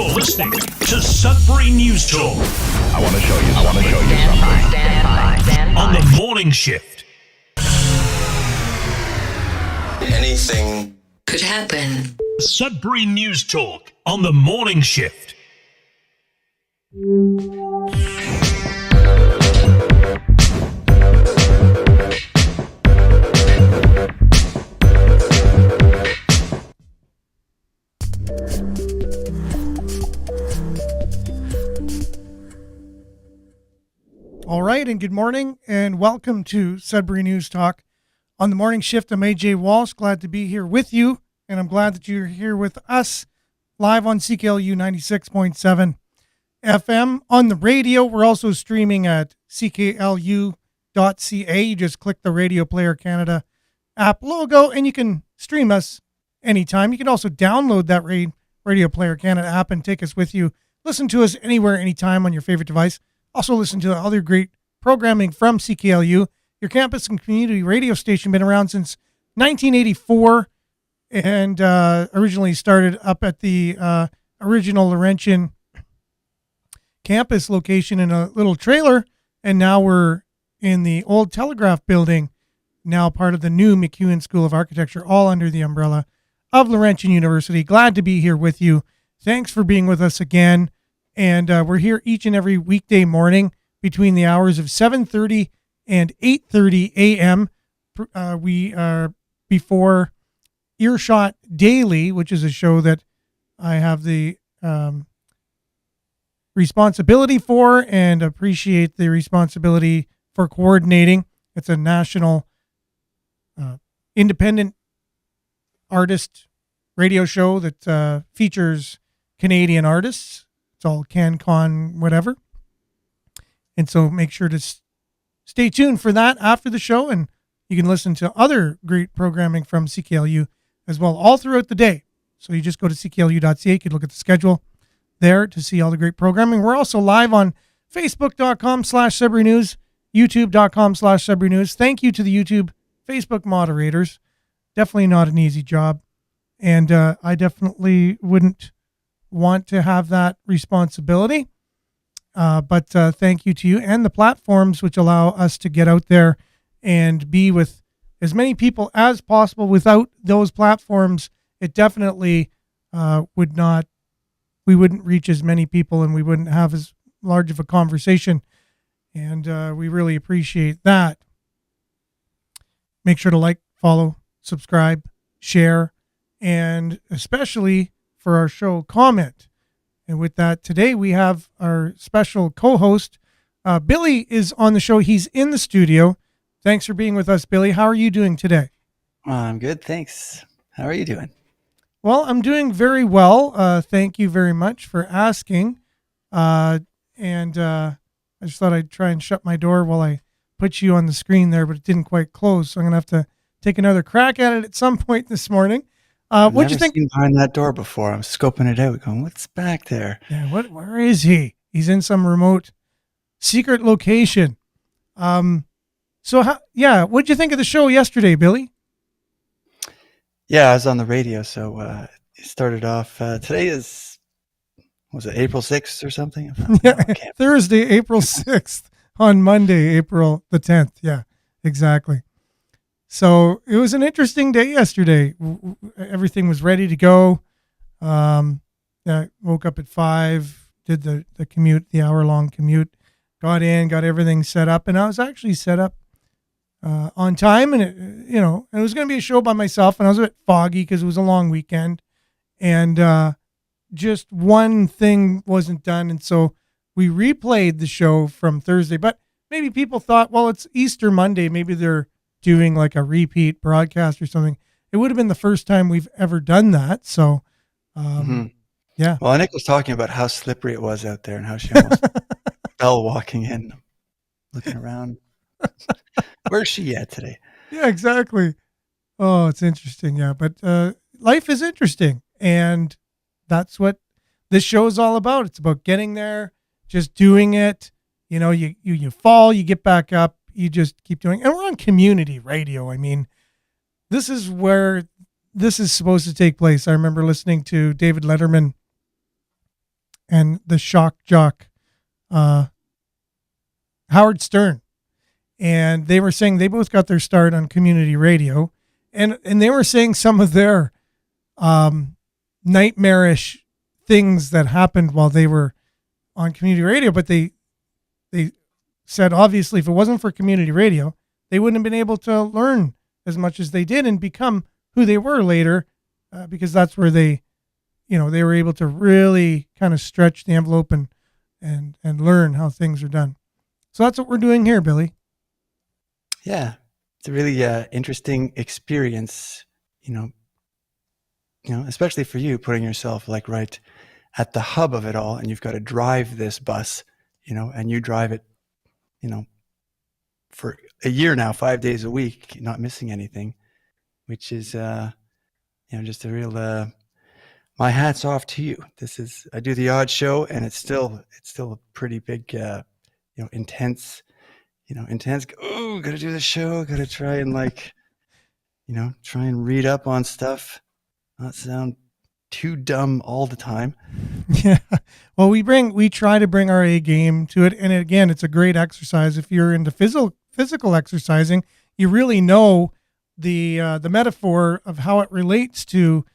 You're listening to Sudbury News Talk. I want to show you something. Stand by. On the morning shift. Anything could happen. Sudbury News Talk on the morning shift. All right, and good morning, and welcome to Sudbury News Talk. On the morning shift, I'm AJ Walsh. Glad to be here with you, and I'm glad that you're here with us live on CKLU 96.7 FM. On the radio, we're also streaming at cklu.ca. You just click the Radio Player Canada app logo, and you can stream us anytime. You can also download that Radio Player Canada app and take us with you. Listen to us anywhere, anytime on your favorite device. Also listen to other great programming from CKLU, your campus and community radio station. Been around since 1984 and originally started up at the original Laurentian campus location in a little trailer. And now we're in the old Telegraph building, now part of the new MacEwan School of Architecture, all under the umbrella of Laurentian University. Glad to be here with you. Thanks for being with us again. And we're here each and every weekday morning between the hours of 7:30 and 8:30 a.m. We are before Earshot Daily, which is a show that I have the responsibility for and appreciate the responsibility for coordinating. It's a national independent artist radio show that features Canadian artists. It's all CanCon, whatever. And so make sure to stay tuned for that after the show. And you can listen to other great programming from CKLU as well all throughout the day. So you just go to cklu.ca. You can look at the schedule there to see all the great programming. We're also live on facebook.com/Sudbury News, youtube.com/Sudbury News. Thank you to the YouTube, Facebook moderators. Definitely not an easy job. And I definitely wouldn't want to have that responsibility. But thank you to you and the platforms which allow us to get out there and be with as many people as possible. Without those platforms, it definitely we wouldn't reach as many people and we wouldn't have as large of a conversation. And we really appreciate that. Make sure to like, follow, subscribe, share, and especially for our show, comment. And with that, today we have our special co-host. Billy is on the show. He's in the studio. Thanks for being with us, Billy. How are you doing today? I'm good, thanks. How are you doing? Well, I'm doing very well. Thank you very much for asking. I just thought I'd try and shut my door while I put you on the screen there, but it didn't quite close. So I'm going to have to take another crack at it at some point this morning. What'd you think? I've never seen behind that door before. I'm scoping it out, going, "What's back there?" Yeah, where is he? He's in some remote, secret location. What'd you think of the show yesterday, Billy? Yeah, I was on the radio, so it started off. Today was it April 6th or something? Yeah, Thursday, April 6th. On Monday, April the 10th. Yeah, exactly. So it was an interesting day yesterday. Everything was ready to go. I woke up at 5, did the commute, the hour-long commute, got in, got everything set up, and I was actually set up on time. And it was going to be a show by myself, and I was a bit foggy because it was a long weekend, and just one thing wasn't done, and so we replayed the show from Thursday. But maybe people thought, well, it's Easter Monday, maybe they're doing like a repeat broadcast or something. It would have been the first time we've ever done that. So, yeah. Well, Nick was talking about how slippery it was out there and how she almost fell walking in, looking around. Where's she at today? Yeah, exactly. Oh, it's interesting. Yeah. But life is interesting. And that's what this show is all about. It's about getting there, just doing it. You know, you fall, you get back up, you just keep doing it. And we're on community radio. I mean, this is where this is supposed to take place. I remember listening to David Letterman and the shock jock, Howard Stern. And they were saying they both got their start on community radio. And they were saying some of their nightmarish things that happened while they were on community radio. But they said, obviously, if it wasn't for community radio, they wouldn't have been able to learn as much as they did and become who they were later, because that's where they were able to really kind of stretch the envelope and learn how things are done. So that's what we're doing here, Billy. Yeah, it's a really interesting experience, especially for you, putting yourself like right at the hub of it all, and you've got to drive this bus, and you drive it, for a year now, 5 days a week, not missing anything, which is, just a real, my hat's off to you. I do the odd show, and it's still a pretty big, intense, oh, gotta do the show, gotta try and try and read up on stuff, not sound too dumb all the time. Yeah. Well, we try to bring our A game to it. And again, it's a great exercise. If you're into physical exercising, you really know the metaphor of how it relates to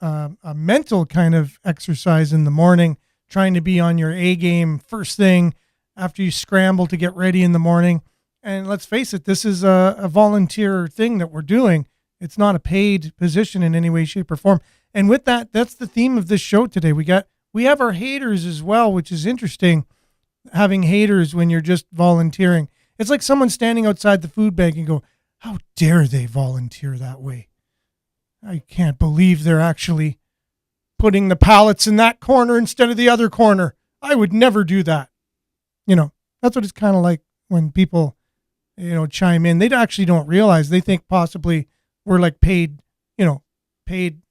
a mental kind of exercise in the morning, trying to be on your A game first thing after you scramble to get ready in the morning. And let's face it, this is a volunteer thing that we're doing. It's not a paid position in any way, shape, or form. And with that, that's the theme of this show today. We have our haters as well, which is interesting, having haters when you're just volunteering. It's like someone standing outside the food bank and go, how dare they volunteer that way? I can't believe they're actually putting the pallets in that corner instead of the other corner. I would never do that. That's what it's kind of like when people, chime in. They actually don't realize. They think possibly we're like paid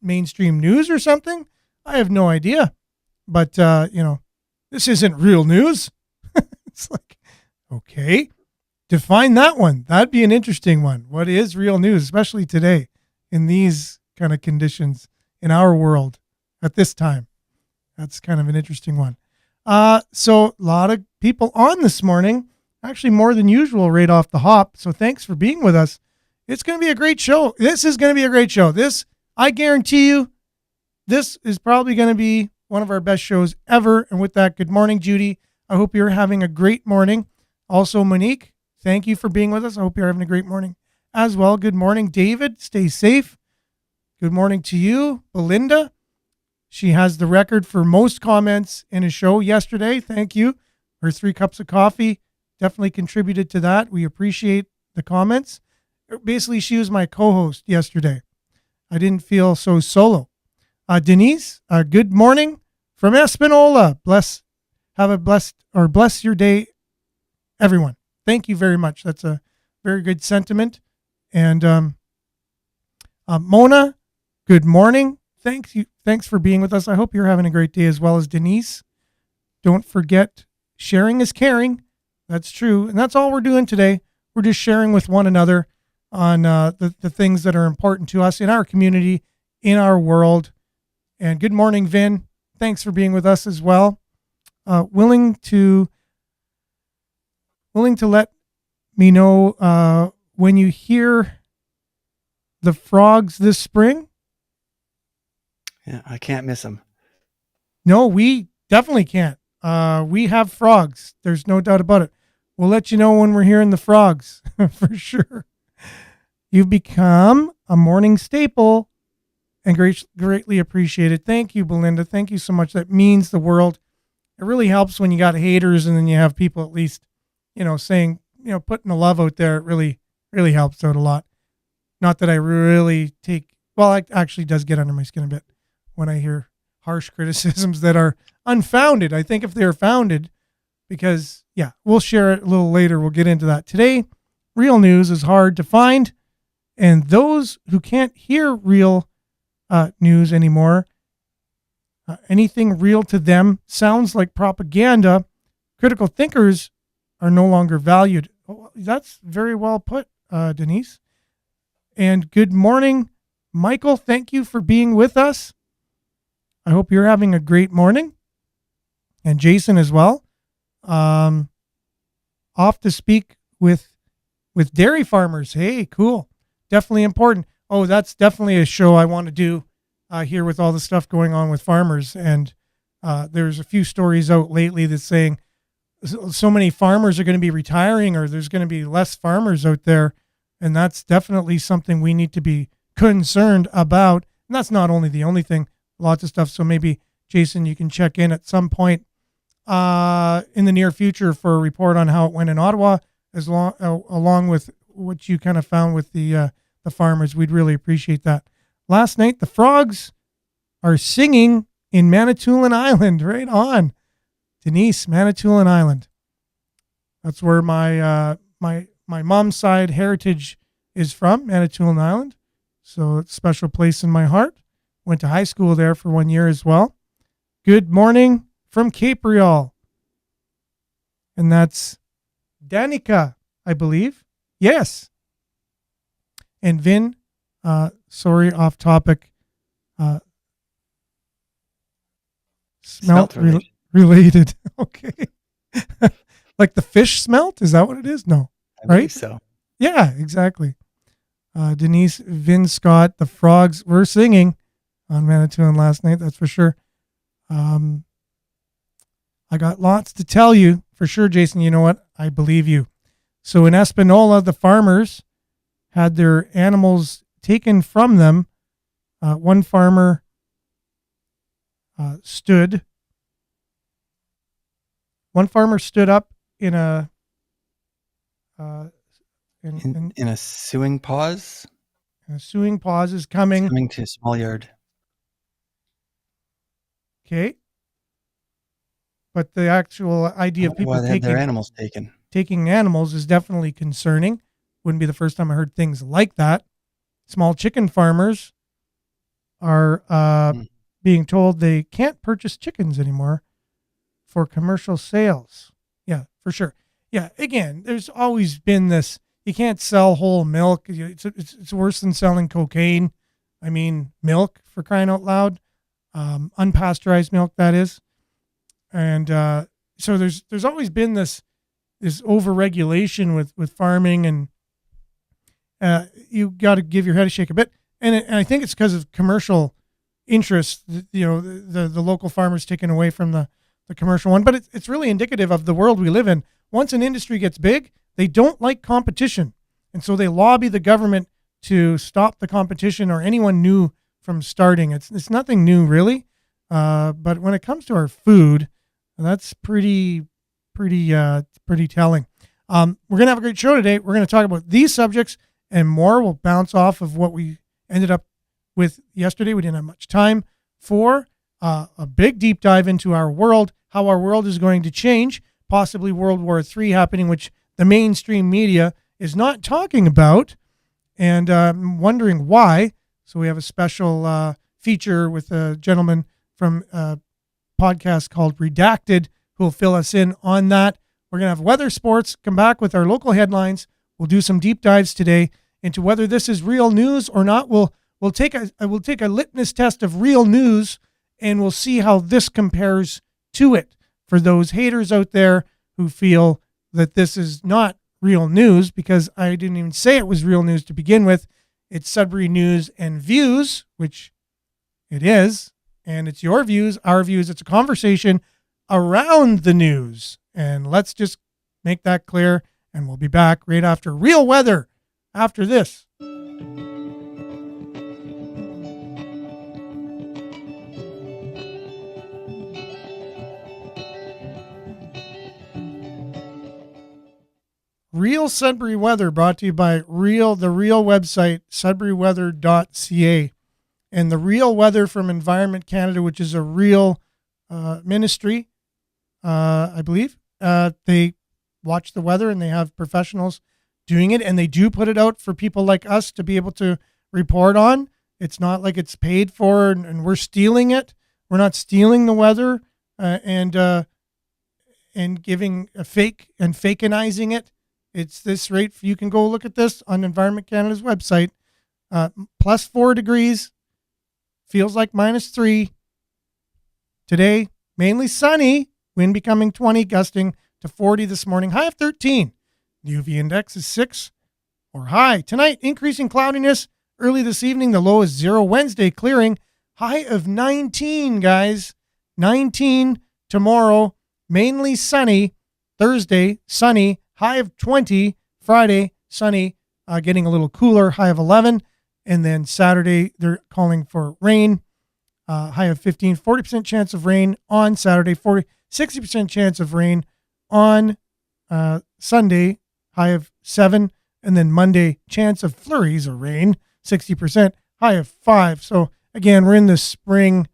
mainstream news or something. I have no idea. But, this isn't real news. It's like, okay, define that one. That'd be an interesting one. What is real news, especially today in these kind of conditions in our world at this time? That's kind of an interesting one. So a lot of people on this morning, actually more than usual right off the hop. So thanks for being with us. It's going to be a great show. This is going to be a great show. I guarantee you, this is probably going to be one of our best shows ever. And with that, good morning, Judy. I hope you're having a great morning. Also, Monique, thank you for being with us. I hope you're having a great morning as well. Good morning, David. Stay safe. Good morning to you, Belinda. She has the record for most comments in a show yesterday. Thank you. Her 3 cups of coffee definitely contributed to that. We appreciate the comments. Basically, she was my co-host yesterday. I didn't feel so solo. Denise, good morning from Espanola. Bless your day, everyone. Thank you very much. That's a very good sentiment. And Mona, good morning. Thanks for being with us. I hope you're having a great day as well as Denise. Don't forget, sharing is caring. That's true. And that's all we're doing today. We're just sharing with one another on the things that are important to us in our community, in our world. And good morning, Vin. Thanks for being with us as well. Willing to let me know when you hear the frogs this spring. Yeah, I can't miss them. No, we definitely can't. We have frogs. There's no doubt about it. We'll let you know when we're hearing the frogs for sure. You've become a morning staple and greatly appreciated. Thank you, Belinda. Thank you so much. That means the world. It really helps when you got haters and then you have people at least, saying, putting the love out there. It really, really helps out a lot. Not that I really it actually does get under my skin a bit when I hear harsh criticisms that are unfounded. I think if they're founded, because we'll share it a little later. We'll get into that. Today, real news is hard to find. And those who can't hear real news anymore, anything real to them sounds like propaganda. Critical thinkers are no longer valued. Oh, that's very well put, Denise. And good morning, Michael. Thank you for being with us. I hope you're having a great morning. and Jason as well. Off to speak with dairy farmers. Hey, cool. Definitely important. Oh, that's definitely a show I want to do here with all the stuff going on with farmers. And there's a few stories out lately that's saying so many farmers are going to be retiring, or there's going to be less farmers out there. And that's definitely something we need to be concerned about. And that's not only the only thing, lots of stuff. So maybe, Jason, you can check in at some point in the near future for a report on how it went in Ottawa, along with what you kind of found with the farmers. We'd really appreciate that. Last night, the Frogs are singing in Manitoulin Island. Right on. Denise, Manitoulin Island. That's where my mom's side heritage is from, Manitoulin Island. So it's a special place in my heart. Went to high school there for 1 year as well. Good morning from Cape Real. And that's Danica, I believe. Yes. And Vin, sorry, off topic. Smelt related. Okay. Like the fish smelt? Is that what it is? No. I Right? believe so. Yeah, exactly. Denise, Vin, Scott, the Frogs were singing on Manitoulin last night. That's for sure. I got lots to tell you for sure, Jason. You know what? I believe you. So in Espanola, the farmers had their animals taken from them. One farmer stood up in a In a suing pause, suing pause is coming. coming to a small yard. Okay. But the actual idea of I wonder why people they had their animals taken. taking animals is definitely concerning. Wouldn't be the first time I heard things like that. Small chicken farmers are being told they can't purchase chickens anymore for commercial sales. Yeah, for sure. Yeah, again, there's always been this, you can't sell whole milk. It's worse than selling cocaine. I mean, milk, for crying out loud. Unpasteurized milk, that is. And so there's always been this over-regulation with farming, and you got to give your head a shake a bit. And I think it's because of commercial interests, the local farmers taken away from the commercial one. But it's really indicative of the world we live in. Once an industry gets big, they don't like competition. And so they lobby the government to stop the competition or anyone new from starting. It's nothing new, really. But when it comes to our food, that's pretty telling. We're going to have a great show today. We're going to talk about these subjects and more. We'll bounce off of what we ended up with yesterday. We didn't have much time for a big deep dive into our world, how our world is going to change, possibly World War III happening, which the mainstream media is not talking about, and I'm wondering why. So we have a special feature with a gentleman from a podcast called Redacted who will fill us in on that. We're going to have weather, sports, come back with our local headlines. We'll do some deep dives today into whether this is real news or not. We'll take a litmus test of real news, and we'll see how this compares to it for those haters out there who feel that this is not real news, because I didn't even say it was real news to begin with. It's Sudbury News and Views, which it is, and it's your views, our views. It's a conversation around the news, and let's just make that clear, and we'll be back right after real weather after this. Real Sudbury weather brought to you by the real website, sudburyweather.ca, and the real weather from Environment Canada, which is a real ministry, I believe. They watch the weather and they have professionals doing it, and they do put it out for people like us to be able to report on. It's not like it's paid for and we're stealing it. We're not stealing the weather and giving a fake and fakenizing it. It's this rate. You can go look at this on Environment Canada's website. Plus 4 degrees. Feels like -3. Today, mainly sunny Wind becoming 20, gusting to 40 this morning. High of 13. The UV index is 6 or high. Tonight, increasing cloudiness. Early this evening, the low is 0. Wednesday, clearing. High of 19, guys. 19 tomorrow. Mainly sunny. Thursday, sunny. High of 20. Friday, sunny. Getting a little cooler. High of 11. And then Saturday, they're calling for rain. High of 15. 40% chance of rain on Saturday. 60% chance of rain on Sunday. High of 7. And then Monday, chance of flurries or rain. 60%. High of 5. So again, we're in the spring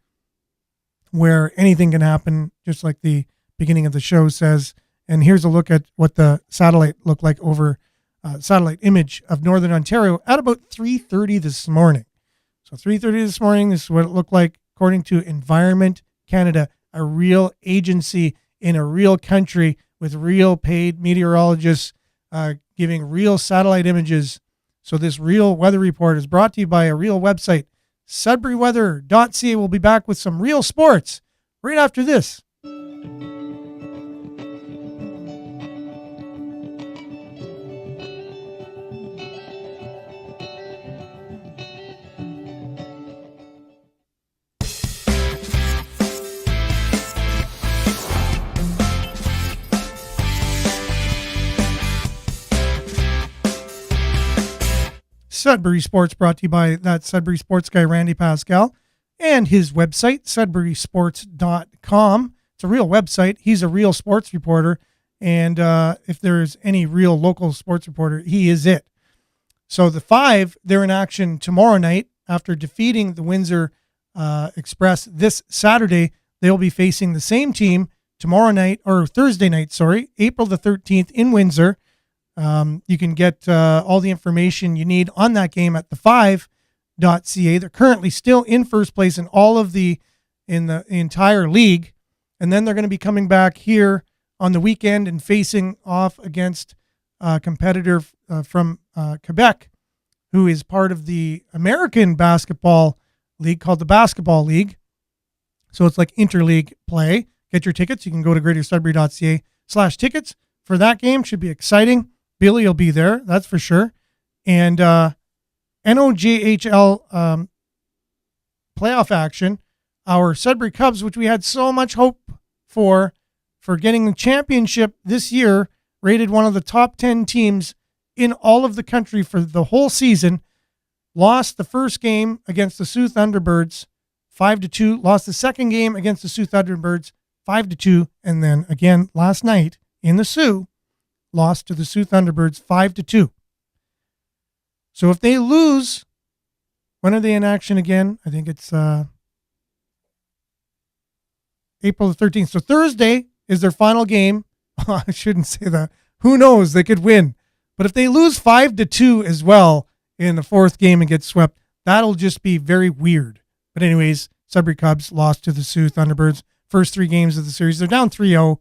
where anything can happen, just like the beginning of the show says. And here's a look at what the satellite looked like over satellite image of Northern Ontario at about 3:30 this morning. So 3:30 this morning, this is what it looked like according to Environment Canada, a real agency in a real country with real paid meteorologists giving real satellite images. So this real weather report is brought to you by a real website, sudburyweather.ca. We'll be back with some real sports right after this. Sudbury Sports brought to you by that Sudbury Sports guy, Randy Pascal, and his website, sudburysports.com. It's a real website. He's a real sports reporter. And if there's any real local sports reporter, he is it. So the Five, they're in action tomorrow night after defeating the Windsor Express this Saturday. They'll be facing the same team tomorrow night, or Thursday night, April the 13th in Windsor. You can get all the information you need on that game at the5.ca. They're currently still in first place in all of the entire league. And then they're going to be coming back here on the weekend and facing off against a competitor from Quebec, who is part of the American basketball league called the Basketball League. So it's like interleague play. Get your tickets. You can go to greatersudbury.ca/tickets for that game. Should be exciting. Billy will be there, that's for sure. And NOJHL playoff action, our Sudbury Cubs, which we had so much hope for getting the championship this year, rated one of the top 10 teams in all of the country for the whole season, lost the first game against the Sioux Thunderbirds 5-2, lost the second game against the Sioux Thunderbirds 5-2, and then again last night in the Sioux, lost to the Sioux Thunderbirds 5-2. So if they lose, when are they in action again? I think it's April the 13th. So Thursday is their final game. I shouldn't say that. Who knows? They could win. But if they lose 5-2 as well in the fourth game and get swept, that'll just be very weird. But anyways, Sudbury Cubs lost to the Sioux Thunderbirds. First 3 games of the series. They're down 3-0.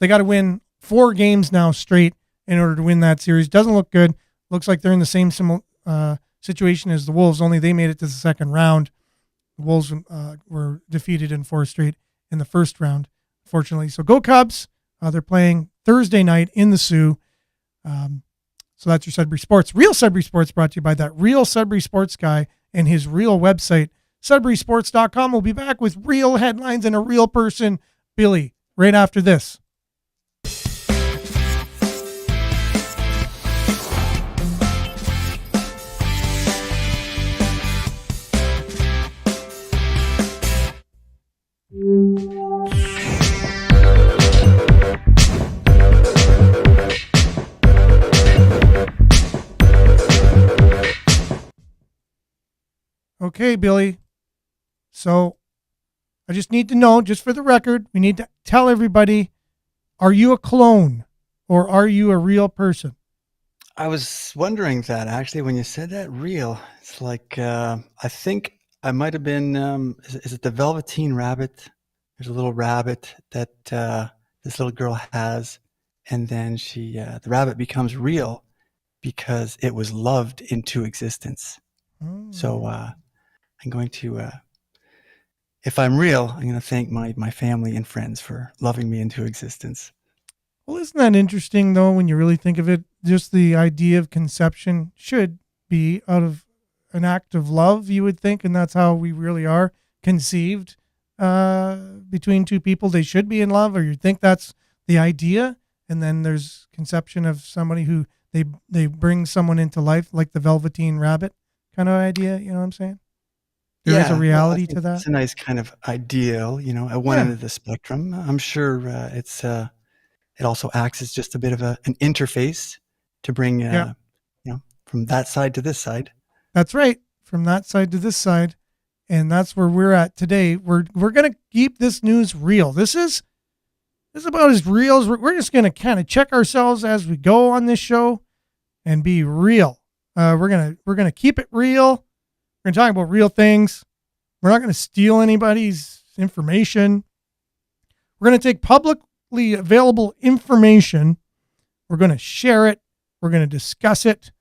They got to win 4 games now straight in order to win that series. Doesn't look good. Looks like they're in the same situation as the Wolves, only they made it to the second round. The Wolves were defeated in 4 straight in the first round, fortunately. So go Cubs. They're playing Thursday night in the Sioux. So that's your Sudbury Sports. Real Sudbury Sports brought to you by that real Sudbury Sports guy and his real website, sudburysports.com. We'll be back with real headlines and a real person, Billy, right after this. Okay, Billy. So I just need to know, just for the record, we need to tell everybody, are you a clone or are you a real person? I was wondering that actually when you said that, real. It's like I think I might have been. Is it the Velveteen Rabbit? There's a little rabbit that this little girl has, and then the rabbit becomes real because it was loved into existence. So I'm going to. if I'm real, I'm going to thank my family and friends for loving me into existence. Well, isn't that interesting, though, when you really think of it? Just the idea of conception should be out of an act of love, you would think, and that's how we really are conceived between two people. They should be in love, or you'd think that's the idea. And then there's conception of somebody who they bring someone into life, like the Velveteen Rabbit kind of idea. You know what I'm saying? There is a reality to that. It's a nice kind of ideal, at one end of the spectrum. I'm sure it also acts as just a bit of an interface to bring, from that side to this side. That's right. From that side to this side. And that's where we're at today. We're going to keep this news real. This is about as real as we're just going to kind of check ourselves as we go on this show and be real. We're going to keep it real. We're going to talk about real things. We're not going to steal anybody's information. We're going to take publicly available information. We're going to share it. We're going to discuss it.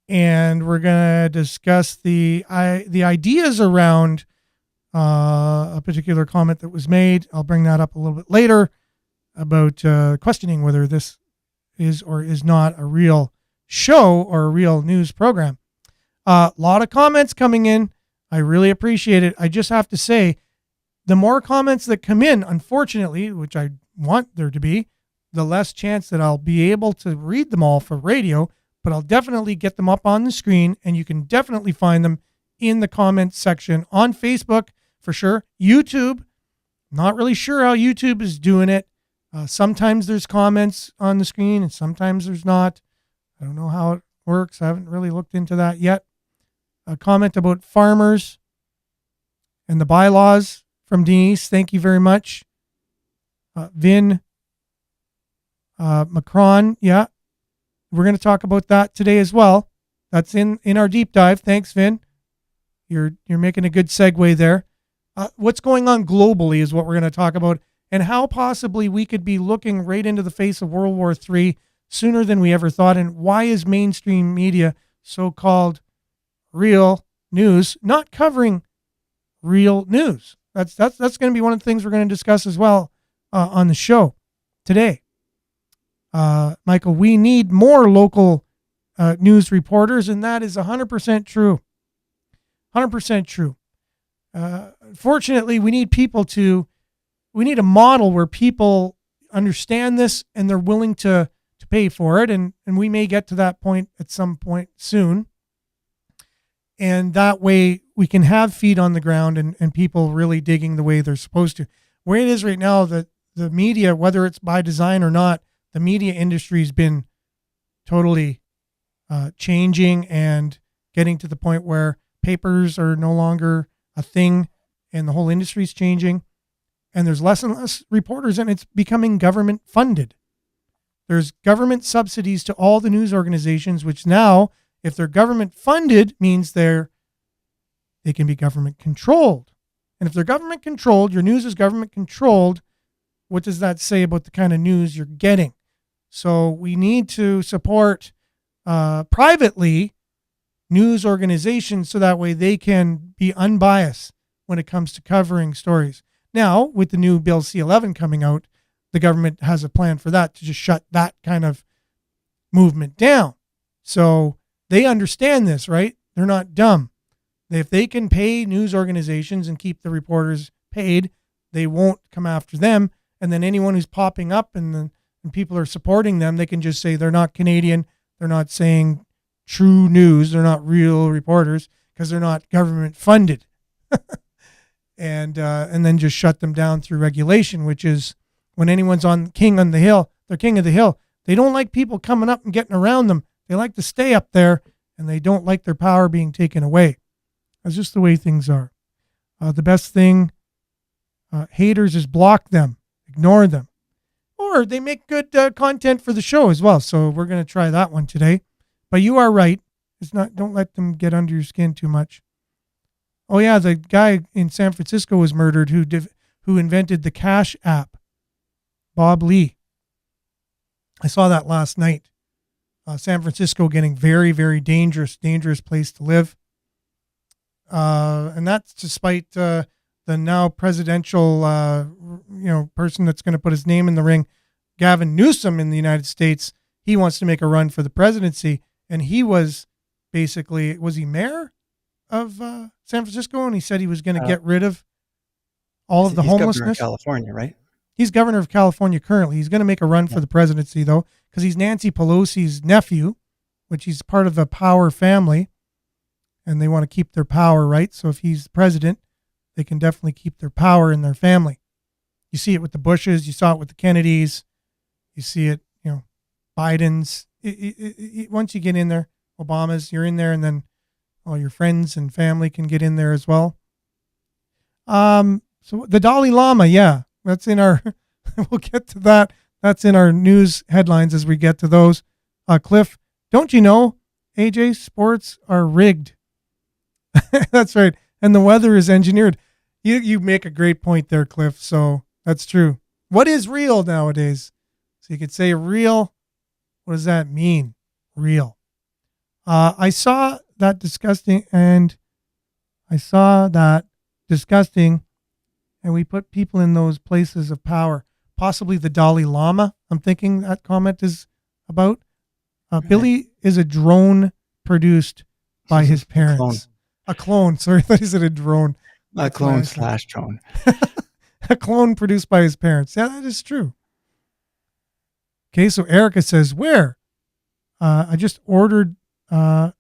And we're going to discuss the ideas around a particular comment that was made. I'll bring that up a little bit later about questioning whether this is or is not a real show or a real news program. A lot of comments coming in. I really appreciate it. I just have to say, the more comments that come in, unfortunately, which I want there to be, the less chance that I'll be able to read them all for radio, but I'll definitely get them up on the screen, and you can definitely find them in the comments section on Facebook for sure. YouTube, not really sure how YouTube is doing it. Sometimes there's comments on the screen and sometimes there's not. I don't know how it works. I haven't really looked into that yet. A comment about farmers and the bylaws from Denise. Thank you very much. Vin Macron. Yeah. We're going to talk about that today as well. That's in our deep dive. Thanks, Vin. You're making a good segue there. What's going on globally is what we're going to talk about, and how possibly we could be looking right into the face of World War III sooner than we ever thought. And why is mainstream media, so-called real news, not covering real news? That's going to be one of the things we're going to discuss as well on the show today. Michael, we need more local news reporters, and that is 100% true. 100% true. Fortunately, we need a model where people understand this and they're willing to pay for it. And we may get to that point at some point soon. And that way we can have feet on the ground and people really digging the way they're supposed to. Where it is right now, the media, whether it's by design or not, the media industry has been totally changing and getting to the point where papers are no longer a thing and the whole industry is changing. And there's less and less reporters, and it's becoming government funded. There's government subsidies to all the news organizations, which now, if they're government funded, means they can be government controlled. And if they're government controlled, your news is government controlled, what does that say about the kind of news you're getting? So we need to support privately news organizations so that way they can be unbiased when it comes to covering stories. Now, with the new Bill C-11 coming out, the government has a plan for that, to just shut that kind of movement down. So they understand this, right? They're not dumb. If they can pay news organizations and keep the reporters paid, they won't come after them. And then anyone who's popping up and people are supporting them, they can just say they're not Canadian. They're not saying true news. They're not real reporters because they're not government funded. And then just shut them down through regulation, which is when anyone's king on the hill, they're king of the hill. They don't like people coming up and getting around them. They like to stay up there, and they don't like their power being taken away. That's just the way things are. The best thing, haters, is block them, ignore them. Or they make good content for the show as well. So we're going to try that one today. But you are right. Don't let them get under your skin too much. Oh yeah, the guy in San Francisco was murdered who invented the Cash app, Bob Lee. I saw that last night. San Francisco getting very, very dangerous place to live. And that's despite the the now presidential, person that's going to put his name in the ring, Gavin Newsom in the United States, he wants to make a run for the presidency. And he was was he mayor of San Francisco? And he said he was going to get rid of all of the he's governor of homelessness. California, right? He's governor of California currently. He's going to make a run for the presidency, though, because he's Nancy Pelosi's nephew, which he's part of the Power family, and they want to keep their power, right? So if he's president, they can definitely keep their power in their family. You see it with the Bushes. You saw it with the Kennedys. You see it, Biden's. Once you get in there, Obama's, you're in there, and then all your friends and family can get in there as well. So the Dalai Lama, yeah, that's in our, we'll get to that. That's in our news headlines as we get to those. Cliff, don't you know AJ sports are rigged? That's right. And the weather is engineered. You make a great point there, Cliff. So that's true. What is real nowadays? So you could say real. What does that mean? Real. I saw that disgusting, and we put people in those places of power, possibly the Dalai Lama. I'm thinking that comment is about. Billy is a drone produced by his parents. A clone. Sorry, I thought he said a drone. A clone / drone. A clone produced by his parents. Yeah, that is true. Okay, so Erica says, where? I just ordered for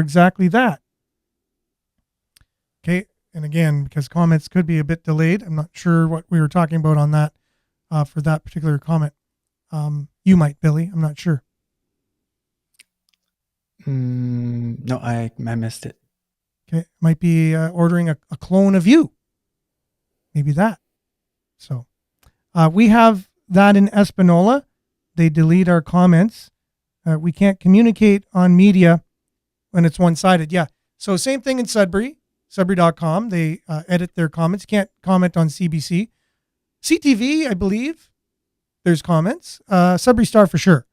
exactly that. Okay, and again, because comments could be a bit delayed, I'm not sure what we were talking about on that for that particular comment. You might, Billy. I'm not sure. No, I missed it. Okay, might be ordering a clone of you. Maybe that. So we have that in Espanola. They delete our comments. We can't communicate on media when it's one-sided. Yeah. So same thing in Sudbury, Sudbury.com. They edit their comments. Can't comment on CBC. CTV, I believe, there's comments. Sudbury Star for sure.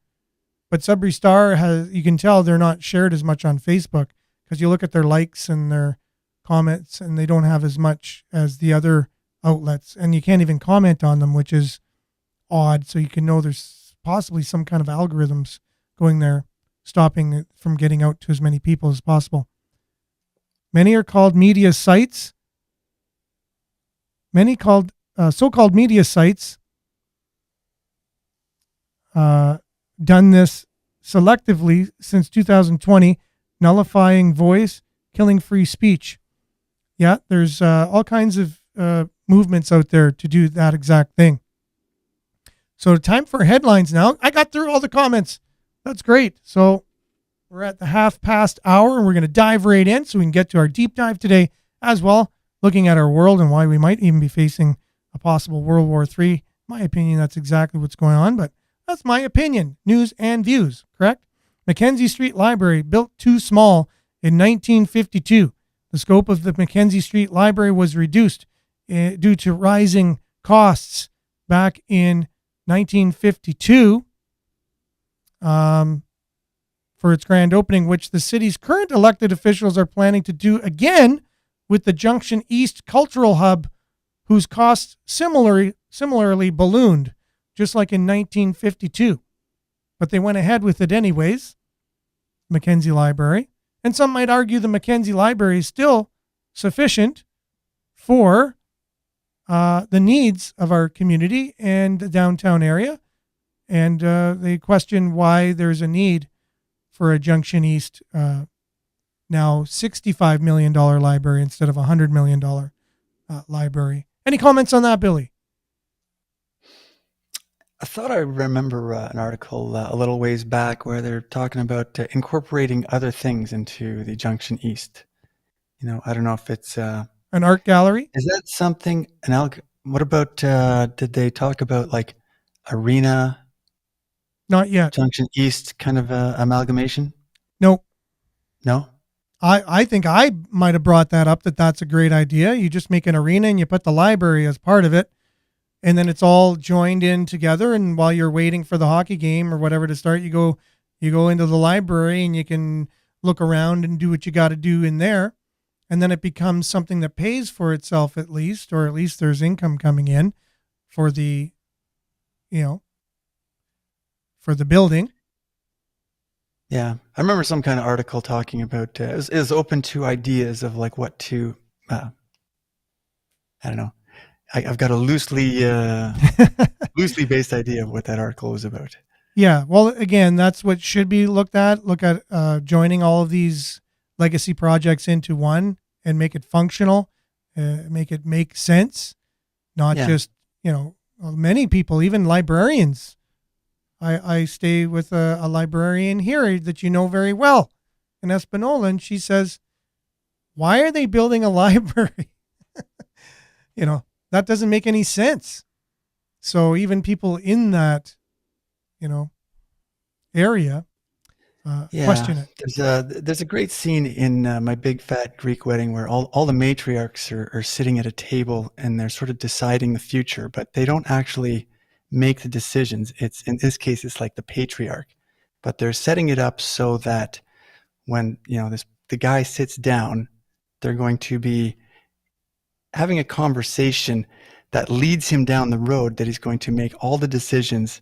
But Sudbury Star you can tell they're not shared as much on Facebook because you look at their likes and their comments and they don't have as much as the other outlets. And you can't even comment on them, which is odd. So you can know there's possibly some kind of algorithms going there, stopping it from getting out to as many people as possible. Many are called media sites. So-called media sites done this selectively since 2020, nullifying voice, killing free speech. Yeah, there's all kinds of movements out there to do that exact thing. So time for headlines now. I got through all the comments. That's great. So we're at the 1:30 and we're going to dive right in so we can get to our deep dive today as well, looking at our world and why we might even be facing a possible World War III. My opinion, that's exactly what's going on, but that's my opinion. News and views, correct? Mackenzie Street Library built too small in 1952. The scope of the Mackenzie Street Library was reduced due to rising costs back in 1952 for its grand opening, which the city's current elected officials are planning to do again with the Junction East Cultural Hub, whose costs similarly ballooned, just like in 1952. But they went ahead with it anyways, Mackenzie Library. And some might argue the Mackenzie Library is still sufficient for the needs of our community and the downtown area. And they question why there's a need for a Junction East now $65 million library instead of a $100 million library. Any comments on that, Billy? I thought I remember an article a little ways back where they're talking about incorporating other things into the Junction East. I don't know if it's an art gallery. Is that something? What about? Did they talk about like arena? Not yet. Junction East kind of amalgamation. Nope. No. I think I might have brought that up. That's a great idea. You just make an arena and you put the library as part of it. And then it's all joined in together. And while you're waiting for the hockey game or whatever to start, you go into the library and you can look around and do what you got to do in there. and then it becomes something that pays for itself at least, or at least there's income coming in for the, for the building. Yeah, I remember some kind of article talking about it was open to ideas of like what to. I don't know. I've got a loosely based idea of what that article was about. Yeah. Well, again, that's what should be looked at. Look at joining all of these legacy projects into one and make it functional, make it make sense, not just, many people, even librarians. I stay with a librarian here that you know very well in Espanola, and she says, why are they building a library? That doesn't make any sense. So even people in that, area question it. There's a great scene in My Big Fat Greek Wedding where all the matriarchs are sitting at a table and they're sort of deciding the future, but they don't actually make the decisions. It's, in this case, it's like the patriarch, but they're setting it up so that when, the guy sits down, they're going to be having a conversation that leads him down the road that he's going to make all the decisions.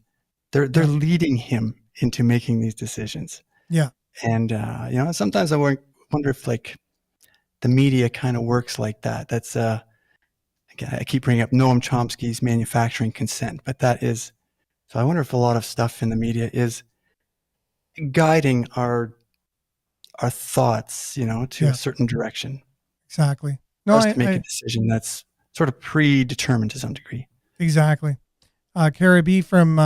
They're leading him into making these decisions. Yeah. And, sometimes I wonder if like the media kind of works like that. That's, again, I keep bringing up Noam Chomsky's manufacturing consent, but that is, so I wonder if a lot of stuff in the media is guiding our thoughts, to a certain direction. Exactly. No, to make a decision that's sort of predetermined to some degree. Exactly. Cara B from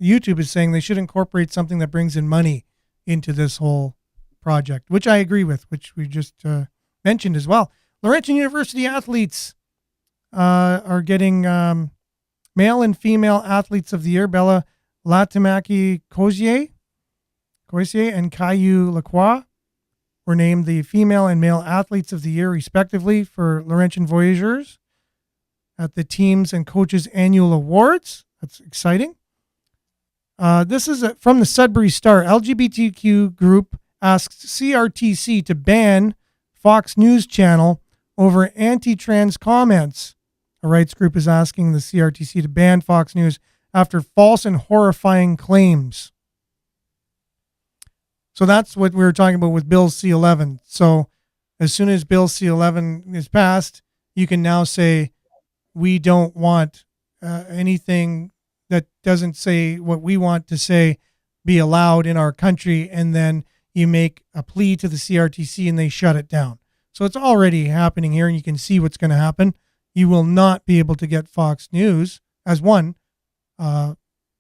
YouTube is saying they should incorporate something that brings in money into this whole project, which I agree with, which we just mentioned as well. Laurentian University athletes are getting male and female athletes of the year. Bella Latimaki Cozier and Caillou Lacroix were named the female and male athletes of the year, respectively, for Laurentian Voyageurs at the teams and coaches annual awards. That's exciting. This is from the Sudbury Star. LGBTQ group asks CRTC to ban Fox News Channel over anti-trans comments. A rights group is asking the CRTC to ban Fox News after false and horrifying claims. So that's what we were talking about with Bill C-11. So as soon as Bill C-11 is passed, you can now say, we don't want anything that doesn't say what we want to say be allowed in our country. And then you make a plea to the CRTC and they shut it down. So it's already happening here and you can see what's going to happen. You will not be able to get Fox News as one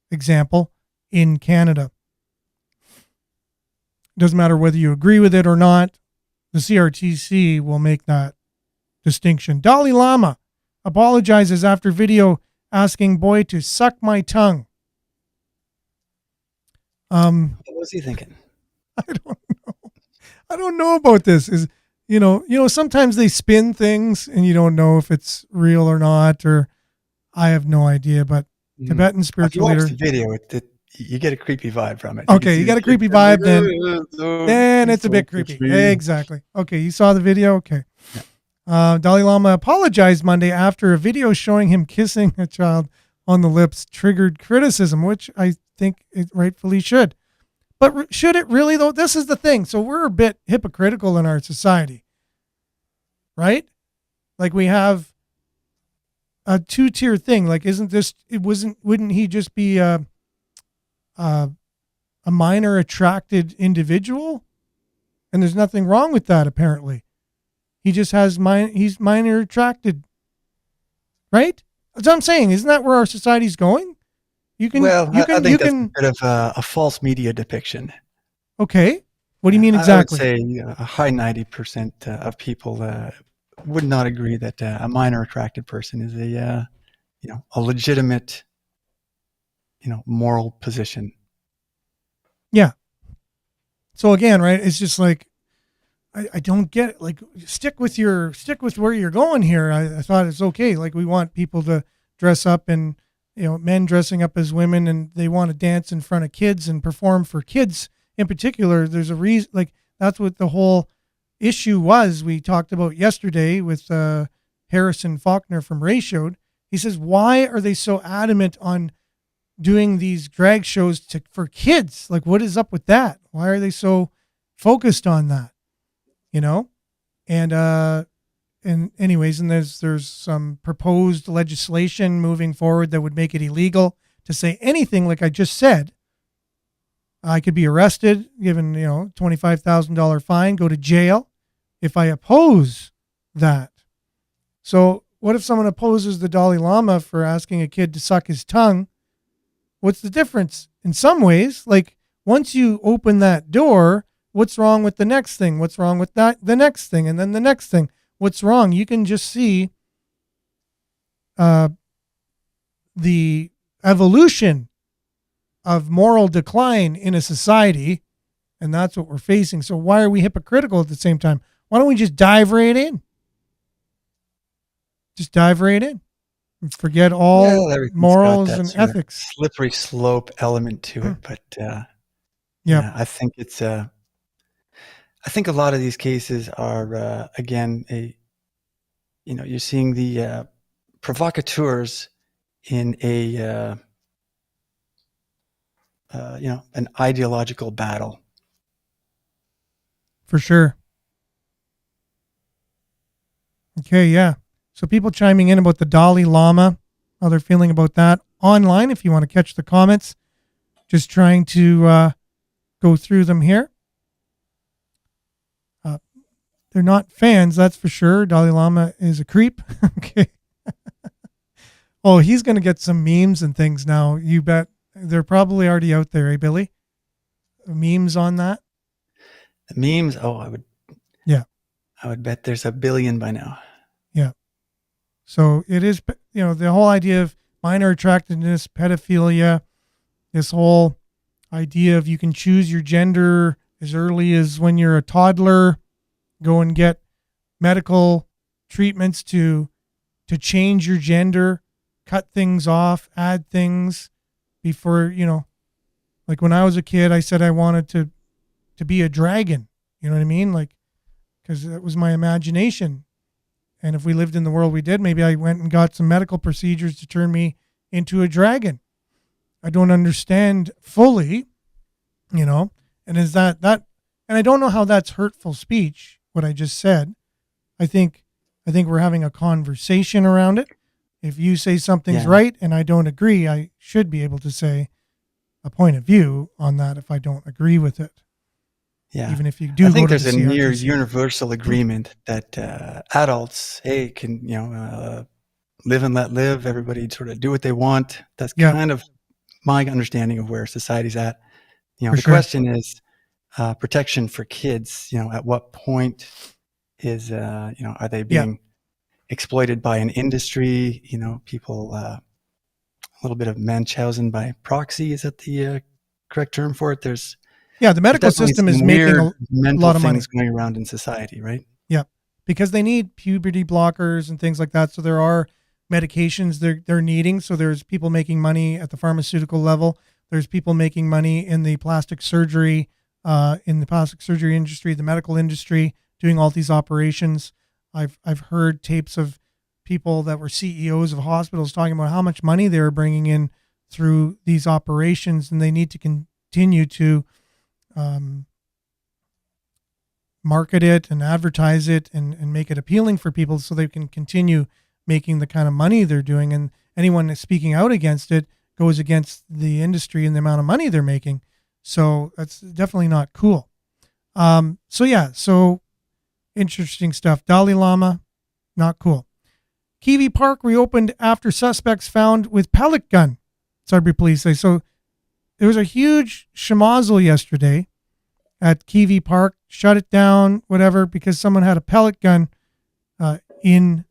example in Canada. Doesn't matter whether you agree with it or not. The CRTC will make that distinction. Dalai Lama apologizes after video asking boy to suck my tongue. What was he thinking? I don't know. I don't know about this. Is sometimes they spin things and you don't know if it's real or not, or I have no idea. But Tibetan spiritual leader. If you watch the video, you get a creepy vibe from it. Okay, you get a creepy vibe, then it's a bit creepy. Exactly. Okay, you saw the video? Okay. Yeah. Dalai Lama apologized Monday after a video showing him kissing a child on the lips triggered criticism, which I think it rightfully should. But should it really, though? This is the thing. So we're a bit hypocritical in our society, right? Like we have a two-tier thing. Like, wouldn't he just be a minor attracted individual? And there's nothing wrong with that, apparently. He just he's minor attracted, right? That's what I'm saying. Isn't that where our society's going? I think that's a bit of a false media depiction. Okay. What do you mean exactly? I would say a high 90% of people would not agree that a minor attracted person is a legitimate, moral position. Yeah. So again, right? It's just like, I don't get it. Like, stick with where you're going here. I thought it's okay. Like, we want people to dress up and, men dressing up as women, and they want to dance in front of kids and perform for kids in particular. There's a reason, like, that's what the whole issue was, we talked about yesterday with Harrison Faulkner from Ray Showed. He says, why are they so adamant on doing these drag shows for kids? Like, what is up with that? Why are they so focused on that? You know? And anyways, and there's some proposed legislation moving forward that would make it illegal to say anything like I just said. I could be arrested, given, $25,000 fine, go to jail if I oppose that. So what if someone opposes the Dalai Lama for asking a kid to suck his tongue? What's the difference? In some ways, like, once you open that door, what's wrong with the next thing? What's wrong with that? The next thing, and then the next thing. What's wrong? You can just see the evolution of moral decline in a society, and that's what we're facing. So why are we hypocritical at the same time? Why don't we just dive right in? Just dive right in and forget all morals and ethics. Slippery slope element to it, but yeah, I think it's I think a lot of these cases are again you're seeing the provocateurs in a an ideological battle. For sure. Okay, yeah. So people chiming in about the Dalai Lama, how they're feeling about that online, if you want to catch the comments. Just trying to go through them here. They're not fans, that's for sure. Dalai Lama is a creep. Okay. Oh, he's going to get some memes and things now. You bet. They're probably already out there, eh, Billy? Memes on that? The memes? Oh, I would bet there's a billion by now. Yeah. So it is, the whole idea of minor attractiveness, pedophilia, this whole idea of you can choose your gender as early as when you're a toddler, go and get medical treatments to change your gender, cut things off, add things before, like when I was a kid, I said I wanted to be a dragon. You know what I mean? Like, because that was my imagination. And if we lived in the world we did, maybe I went and got some medical procedures to turn me into a dragon. I don't understand fully, and is that, and I don't know how that's hurtful speech, what I just said. I think we're having a conversation around it. If you say something's right and I don't agree, I should be able to say a point of view on that if I don't agree with it. Yeah. Even if you do, I think there's a near universal agreement that adults, can live and let live. Everybody sort of do what they want. That's kind of my understanding of where society's at. The question is protection for kids. At what point is are they being exploited by an industry? People a little bit of Munchausen by proxy. Is that the correct term for it? The medical system is making a lot of money going around in society, right? Yeah, because they need puberty blockers and things like that. So there are medications they're needing. So there's people making money at the pharmaceutical level. There's people making money in the plastic surgery industry, the medical industry, doing all these operations. I've heard tapes of people that were CEOs of hospitals talking about how much money they were bringing in through these operations, and they need to continue to market it and advertise it and make it appealing for people so they can continue making the kind of money they're doing. And anyone that's speaking out against it goes against the industry and the amount of money they're making. So that's definitely not cool. So interesting stuff. Dalai Lama, not cool. Kiwi Park reopened after suspects found with pellet gun, Sudbury police say. So there was a huge schmozzle yesterday at Kiwi Park, shut it down, whatever, because someone had a pellet gun in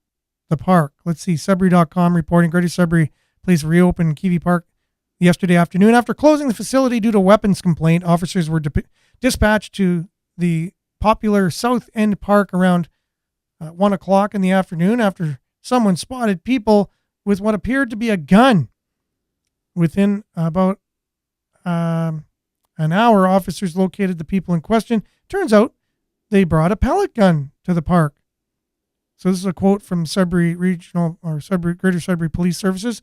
the park. Let's see, Sudbury.com reporting Greater Sudbury Police reopened Kiwi Park yesterday afternoon. After closing the facility due to a weapons complaint, officers were dispatched to the popular South End Park around 1 o'clock in the afternoon after someone spotted people with what appeared to be a gun. Within about an hour, officers located the people in question. Turns out they brought a pellet gun to the park. So this is a quote from Sudbury Regional or Greater Sudbury Police Services.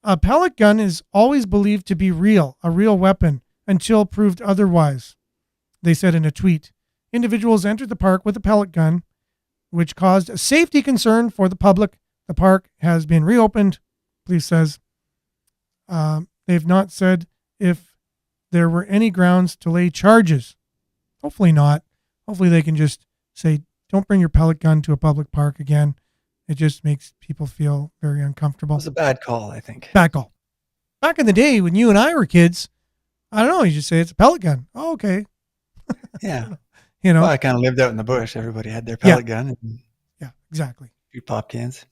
A pellet gun is always believed to be a real weapon, until proved otherwise, they said in a tweet. Individuals entered the park with a pellet gun, which caused a safety concern for the public. The park has been reopened, police says. They've not said if there were any grounds to lay charges. Hopefully not. Hopefully they can just say, don't bring your pellet gun to a public park again. It just makes people feel very uncomfortable. It was a bad call, I think. Bad call. Back in the day when you and I were kids, I don't know, you just say it's a pellet gun. Oh, okay. Yeah. You know? Well, I kind of lived out in the bush. Everybody had their pellet gun and Yeah, exactly. a few pop cans.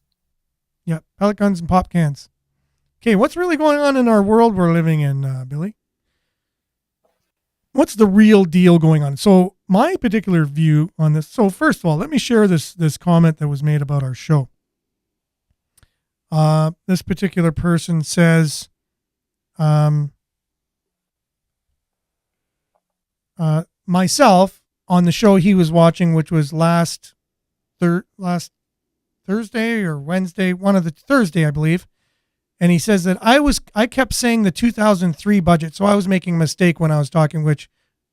Yeah, pellet guns and pop cans. Okay, what's really going on in our world we're living in, Billy? What's the real deal going on? So my particular view on this. So first of all, let me share this comment that was made about our show. This particular person says, myself on the show he was watching, which was last Thursday or Wednesday, Thursday, I believe. And he says that I kept saying the 2003 budget. So I was making a mistake when I was talking, which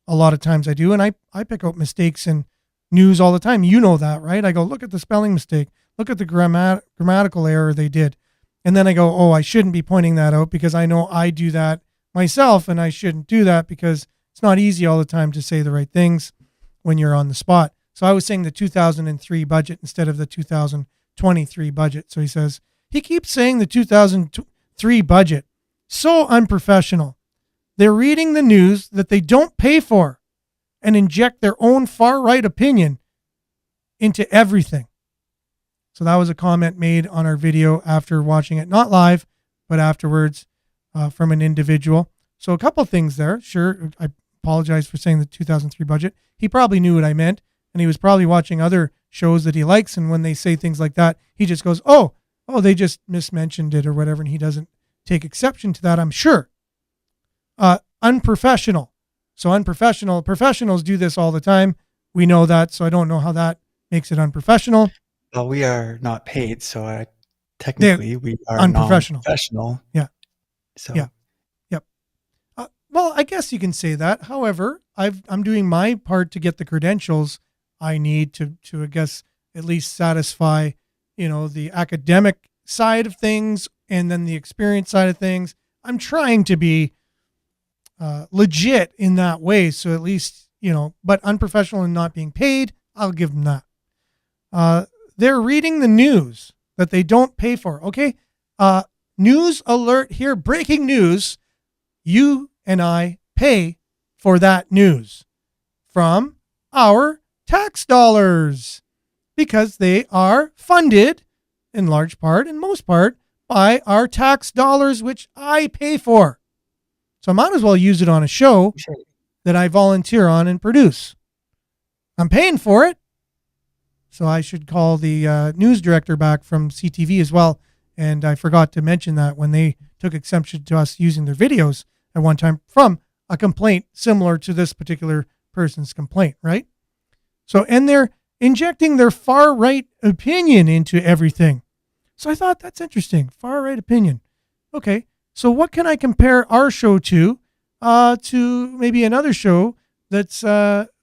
a lot of times I do. And I pick out mistakes in news all the time. You know that, right? I go, look at the spelling mistake. Look at the grammatical error they did. And then I go, oh, I shouldn't be pointing that out because I know I do that myself and I shouldn't do that because it's not easy all the time to say the right things when you're on the spot. So I was saying the 2003 budget instead of the 2023 budget. So he says, he keeps saying the 2003 budget. So unprofessional. They're reading the news that they don't pay for and inject their own far-right opinion into everything. So that was a comment made on our video after watching it, not live, but afterwards from an individual. So a couple things there. Sure, I apologize for saying the 2003 budget. He probably knew what I meant, and he was probably watching other shows that he likes, and when they say things like that, he just goes, oh, they just mismentioned it or whatever, and he doesn't take exception to that, I'm sure. Unprofessional. So unprofessional. Professionals do this all the time. We know that, so I don't know how that makes it unprofessional. Well, we are not paid, so technically we are unprofessional. Non-professional. Yeah. So. Yeah. Yep. Well, I guess you can say that. However, I'm doing my part to get the credentials I need to I guess at least satisfy, the academic side of things and then the experience side of things. I'm trying to be legit in that way. So at least, but unprofessional and not being paid, I'll give them that. They're reading the news that they don't pay for. Okay. News alert here. Breaking news. You and I pay for that news from our tax dollars because they are funded in large part, in most part, by our tax dollars, which I pay for. So I might as well use it on a show that I volunteer on and produce. I'm paying for it. So I should call the news director back from CTV as well. And I forgot to mention that when they took exception to us using their videos at one time from a complaint similar to this particular person's complaint, right? So, and they're injecting their far right opinion into everything. So I thought that's interesting. Far right opinion. Okay. So what can I compare our show to maybe another show that's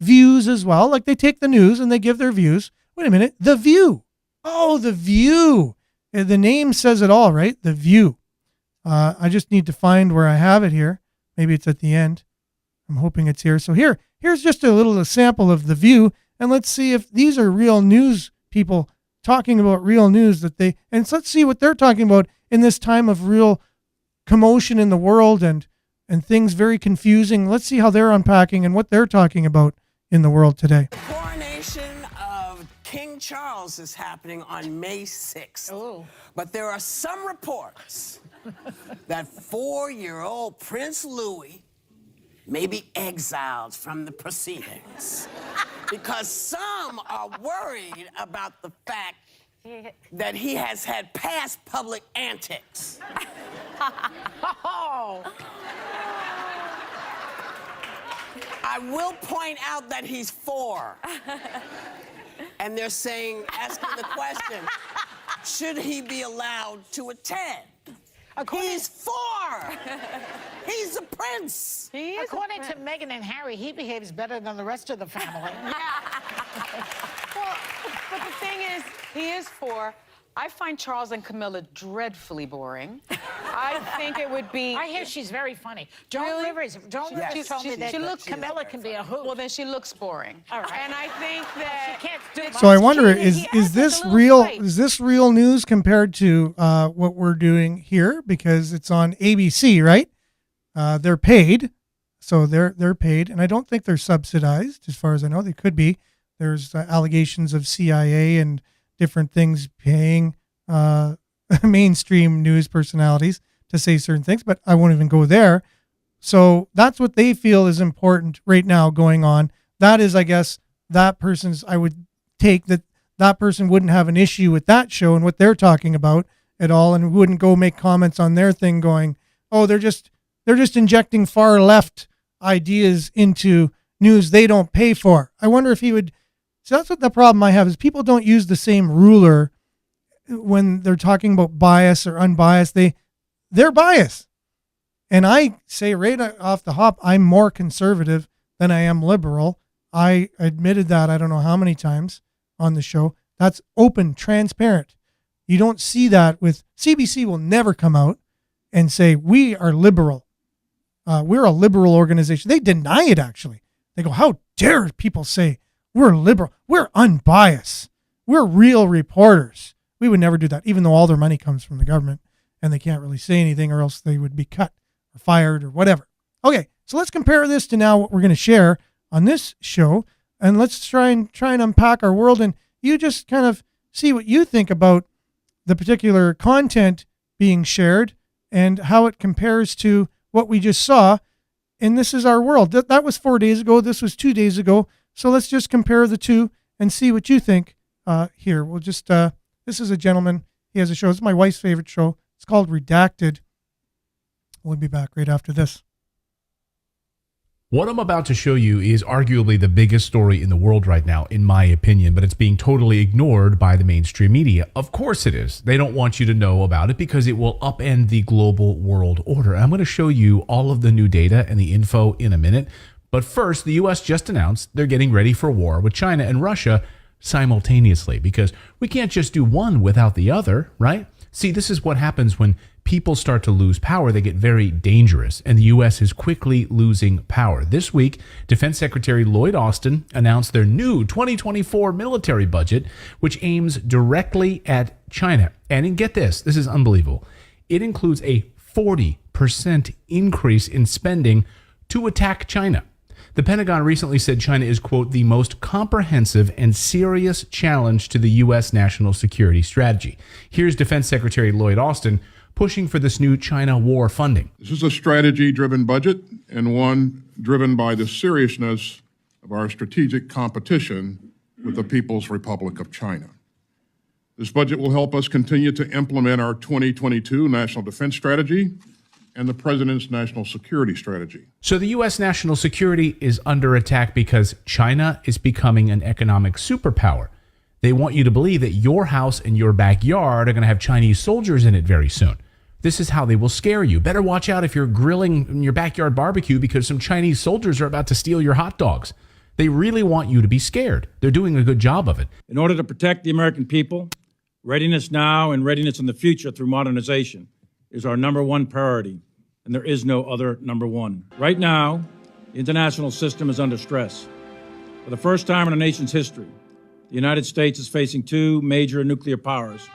views as well? Like they take the news and they give their views. Wait a minute. The View. Oh, The View. The name says it all, right? The View. I just need to find where I have it here. Maybe it's at the end. I'm hoping it's here. So here's just a little sample of The View. And let's see if these are real news people talking about real news and let's see what they're talking about in this time of real commotion in the world and things very confusing. Let's see how they're unpacking and what they're talking about in the world today. Coronation of King Charles is happening on May 6th. Oh. But there are some reports that 4-year-old Prince Louis may be exiled from the proceedings because some are worried about the fact that he has had past public antics. I will point out that he's 4. And they're saying, asking the question, should he be allowed to attend? He's 4. He's a prince. According to Meghan and Harry, he behaves better than the rest of the family. Well, but the thing is, he is 4. I find Charles and Camilla dreadfully boring. I think it would be... I hear she's very funny. Joan Really? Rivers told me that she looks... Camilla can be a hoot. Well, then she looks boring. All right. And I think that... She can't do So I wonder, cheating. is He acts this like a little real? fight. Is this real news compared to what we're doing here? Because it's on ABC, right? They're paid, so they're paid, and I don't think they're subsidized, as far as I know. They could be. There's allegations of CIA and different things paying mainstream news personalities to say certain things, but I won't even go there. So that's what they feel is important right now going on. That is, I guess, that person's, I would take that person wouldn't have an issue with that show and what they're talking about at all, and wouldn't go make comments on their thing going, oh, they're just injecting far left ideas into news they don't pay for. I wonder if he would. So that's what the problem I have is people don't use the same ruler when they're talking about bias or unbiased. They're biased. And I say right off the hop, I'm more conservative than I am liberal. I admitted that I don't know how many times on the show. That's open, transparent. You don't see that with CBC will never come out and say, we are liberal. We're a liberal organization. They deny it, actually. They go, how dare people say we're liberal? We're unbiased. We're real reporters. We would never do that, even though all their money comes from the government and they can't really say anything or else they would be cut or fired or whatever. Okay, so let's compare this to now what we're going to share on this show, and let's try and unpack our world, and you just kind of see what you think about the particular content being shared and how it compares to what we just saw. And this is our world. That was 4 days ago. This was 2 days ago. So let's just compare the two and see what you think here. We'll just, this is a gentleman. He has a show. It's my wife's favorite show. It's called Redacted. We'll be back right after this. What I'm about to show you is arguably the biggest story in the world right now, in my opinion, but it's being totally ignored by the mainstream media. Of course it is. They don't want you to know about it because it will upend the global world order. I'm going to show you all of the new data and the info in a minute. But first, the U.S. just announced they're getting ready for war with China and Russia simultaneously, because we can't just do one without the other, right? See, this is what happens when people start to lose power. They get very dangerous, and the U.S. is quickly losing power. This week, Defense Secretary Lloyd Austin announced their new 2024 military budget, which aims directly at China. And get this is unbelievable. It includes a 40% increase in spending to attack China. The Pentagon recently said China is, quote, the most comprehensive and serious challenge to the U.S. national security strategy. Here's Defense Secretary Lloyd Austin pushing for this new China war funding. This is a strategy-driven budget and one driven by the seriousness of our strategic competition with the People's Republic of China. This budget will help us continue to implement our 2022 National Defense Strategy and the President's National Security Strategy. So the U.S. national security is under attack because China is becoming an economic superpower. They want you to believe that your house and your backyard are going to have Chinese soldiers in it very soon. This is how they will scare you. Better watch out if you're grilling in your backyard barbecue because some Chinese soldiers are about to steal your hot dogs. They really want you to be scared. They're doing a good job of it. In order to protect the American people, readiness now and readiness in the future through modernization is our number one priority, and there is no other number one. Right now, the international system is under stress. For the first time in our nation's history, the United States is facing two major nuclear powers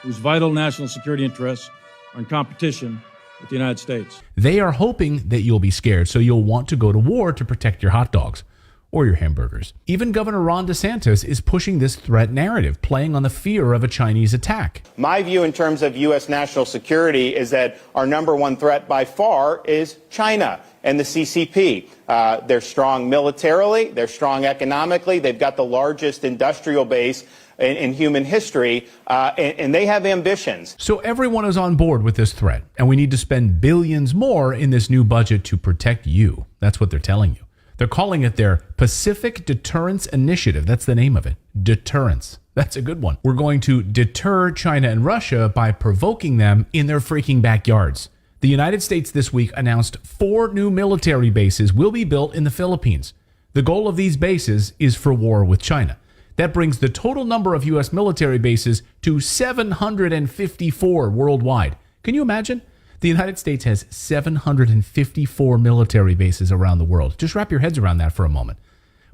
whose vital national security interests are in competition with the United States. They are hoping that you'll be scared, so you'll want to go to war to protect your hot dogs or your hamburgers. Even Governor Ron DeSantis is pushing this threat narrative, playing on the fear of a Chinese attack. My view in terms of U.S. national security is that our number one threat by far is China and the CCP. They're strong militarily, they're strong economically, they've got the largest industrial base in human history, and they have ambitions. So everyone is on board with this threat, and we need to spend billions more in this new budget to protect you. That's what they're telling you. They're calling it their Pacific Deterrence Initiative. That's the name of it. Deterrence. That's a good one. We're going to deter China and Russia by provoking them in their freaking backyards. The United States this week announced 4 new military bases will be built in the Philippines. The goal of these bases is for war with China. That brings the total number of U.S. military bases to 754 worldwide. Can you imagine? The United States has 754 military bases around the world. Just wrap your heads around that for a moment.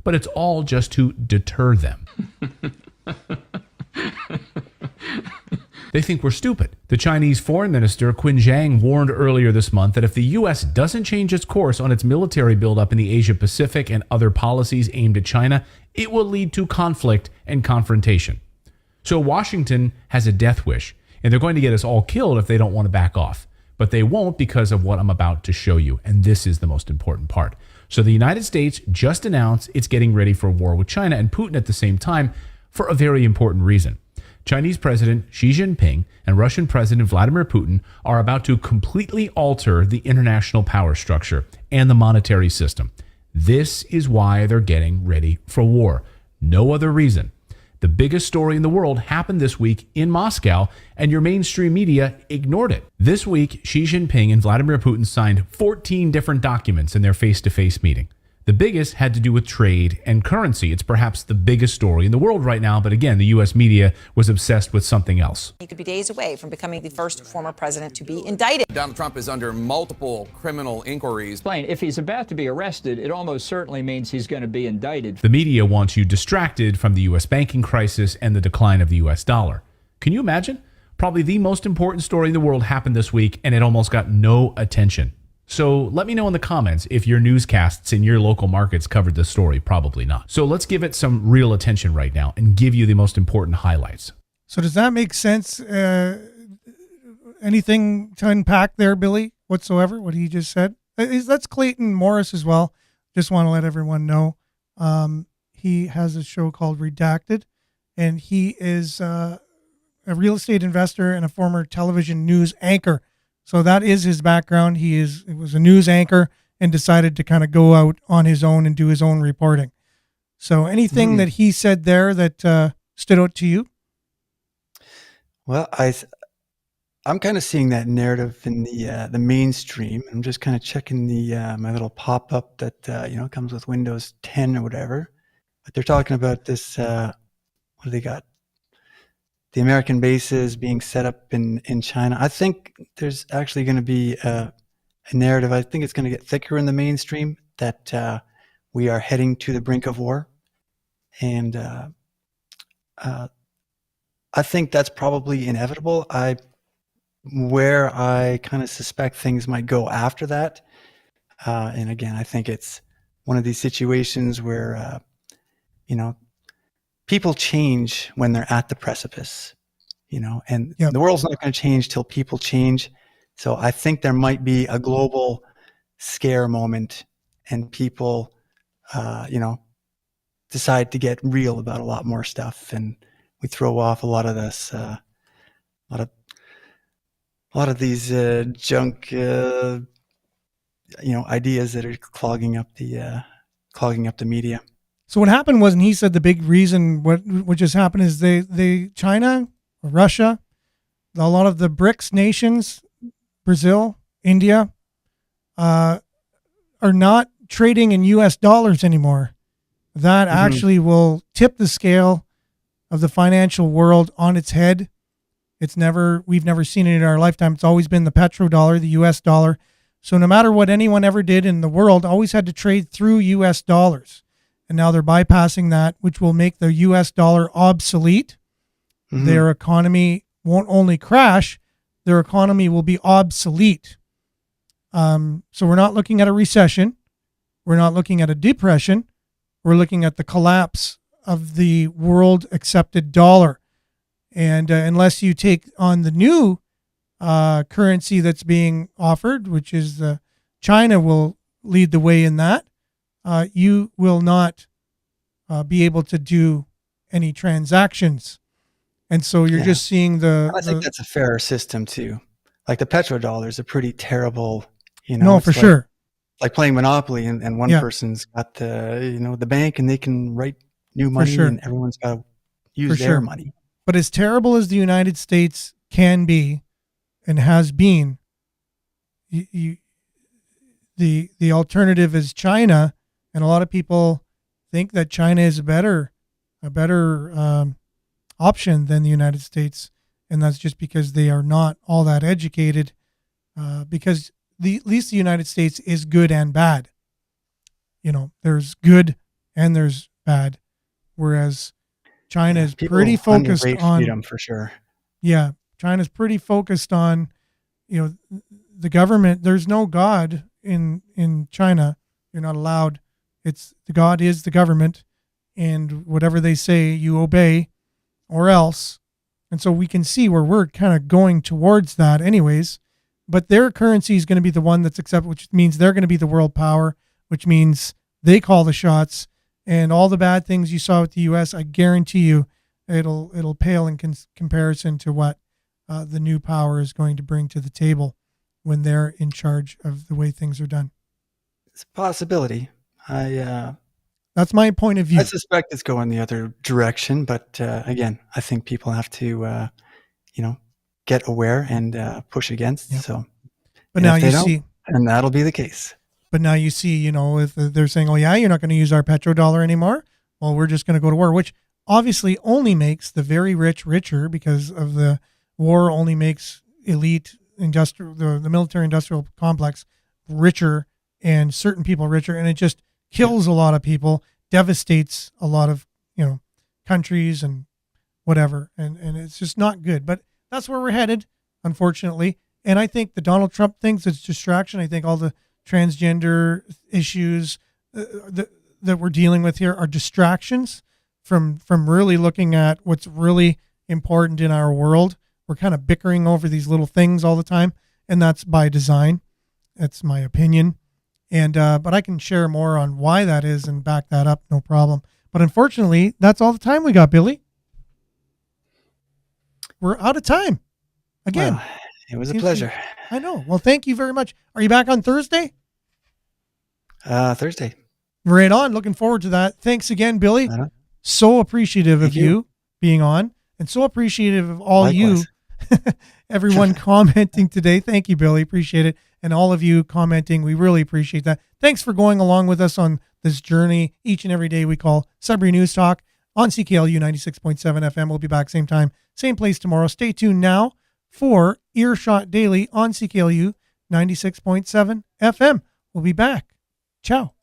But it's all just to deter them. They think we're stupid. The Chinese Foreign Minister Qin Zhang warned earlier this month that if the U.S. doesn't change its course on its military buildup in the Asia Pacific and other policies aimed at China, it will lead to conflict and confrontation. So Washington has a death wish, and they're going to get us all killed if they don't want to back off. But they won't because of what I'm about to show you, and this is the most important part. So the United States just announced it's getting ready for war with China and Putin at the same time for a very important reason. Chinese President Xi Jinping and Russian President Vladimir Putin are about to completely alter the international power structure and the monetary system. This is why they're getting ready for war. No other reason. The biggest story in the world happened this week in Moscow, and your mainstream media ignored it. This week, Xi Jinping and Vladimir Putin signed 14 different documents in their face-to-face meeting. The biggest had to do with trade and currency. It's perhaps the biggest story in the world right now, but again, the U.S. media was obsessed with something else. He could be days away from becoming the first former president to be indicted. Donald Trump is under multiple criminal inquiries. If he's about to be arrested, it almost certainly means he's going to be indicted. The media wants you distracted from the U.S. banking crisis and the decline of the U.S. dollar. Can you imagine? Probably the most important story in the world happened this week, and it almost got no attention. So let me know in the comments if your newscasts in your local markets covered this story. Probably not. So let's give it some real attention right now and give you the most important highlights. So does that make sense? Anything to unpack there, Billy, whatsoever, what he just said? That's Clayton Morris as well. Just want to let everyone know. He has a show called Redacted, and he is a real estate investor and a former television news anchor. So that is his background. He was a news anchor and decided to kind of go out on his own and do his own reporting. So anything that he said there that stood out to you? Well, I'm kind of seeing that narrative in the mainstream. I'm just kind of checking my little pop-up that comes with Windows 10 or whatever. But they're talking about this. What do they got? The American bases being set up in China. I think there's actually going to be a narrative. I think it's going to get thicker in the mainstream that we are heading to the brink of war. And I think that's probably inevitable. Where I kind of suspect things might go after that. And again, I think it's one of these situations where, people change when they're at the precipice, and the world's not going to change till people change. So I think there might be a global scare moment and people, decide to get real about a lot more stuff. And we throw off a lot of this, a lot of these junk, ideas that are clogging up the media. So what happened was, and he said the big reason what just happened is they China, Russia, a lot of the BRICS nations, Brazil, India, are not trading in U.S. dollars anymore. That actually will tip the scale of the financial world on its head. We've never seen it in our lifetime. It's always been the petrodollar, the U.S. dollar. So no matter what anyone ever did in the world, always had to trade through U.S. dollars. And now they're bypassing that, which will make the U.S. dollar obsolete. Their economy won't only crash, their economy will be obsolete. So we're not looking at a recession. We're not looking at a depression. We're looking at the collapse of the world accepted dollar. And unless you take on the new currency that's being offered, which is China will lead the way in that, you will not be able to do any transactions. And so you're just seeing I think that's a fairer system too. Like the petrodollar is a pretty terrible, No, for sure. like playing Monopoly, and one Yeah. person's got the bank, and they can write new money, sure. and everyone's got to use For their sure. money. But as terrible as the United States can be and has been, the alternative is China, and a lot of people think that China is a better option than the United States, and that's just because they are not all that educated. Because at least the United States is good and bad. There's good and there's bad, whereas China is People pretty focused underrate on freedom for sure. Yeah, China's pretty focused on, the government. There's no God in China. You're not allowed. The God is the government, and whatever they say, you obey, or else. And so we can see where we're kind of going towards that, anyways. But their currency is going to be the one that's accepted, which means they're going to be the world power, which means they call the shots. And all the bad things you saw with the U.S., I guarantee you, it'll pale in comparison to what the new power is going to bring to the table when they're in charge of the way things are done. It's a possibility. That's my point of view. I suspect it's going the other direction, but again, I think people have to, get aware and push against. Yeah. So, But now if they you don't, see, and that'll be the case. But now you see, if they're saying, "Oh yeah, you're not going to use our petrodollar anymore," well, we're just going to go to war, which obviously only makes the very rich richer, because of the war only makes elite the military industrial complex richer, and certain people richer, and it just kills a lot of people, devastates a lot of countries and whatever, and it's just not good. But that's where we're headed, unfortunately. And I think the Donald Trump thing's it's distraction. I think all the transgender issues that we're dealing with here are distractions from really looking at what's really important in our world. We're kind of bickering over these little things all the time, and that's by design. That's my opinion. And but I can share more on why that is and back that up, no problem. But unfortunately, that's all the time we got, Billy. We're out of time. Again. Well, it was a pleasure. I know. Well, thank you very much. Are you back on Thursday? Thursday. Right on. Looking forward to that. Thanks again, Billy. So appreciative of you being on, and so appreciative of all Likewise. you, everyone commenting today. Thank you, Billy. Appreciate it. And all of you commenting. We really appreciate that. Thanks for going along with us on this journey each and every day we call Sudbury News Talk on CKLU 96.7 FM. We'll be back same time, same place tomorrow. Stay tuned now for Earshot Daily on CKLU 96.7 FM. We'll be back. Ciao.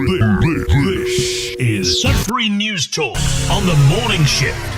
This is Sudbury News Talk on the morning shift.